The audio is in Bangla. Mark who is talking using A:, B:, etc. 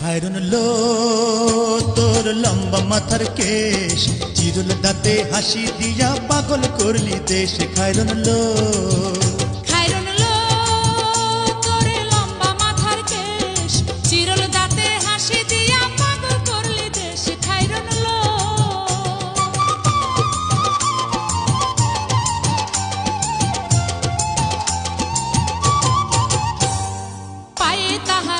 A: খায়রন লো তোর লম্বা মাথার কেশ, চিরুল দাঁতে হাসি দিয়া পাগল করলি দেশ। খায়রন লো
B: খায়রন লো তোর লম্বা মাথার কেশ, চিরল দাঁতে হাসি দিয়া পাগল করলি দেশ। খায়রন লো পায়ে তাহার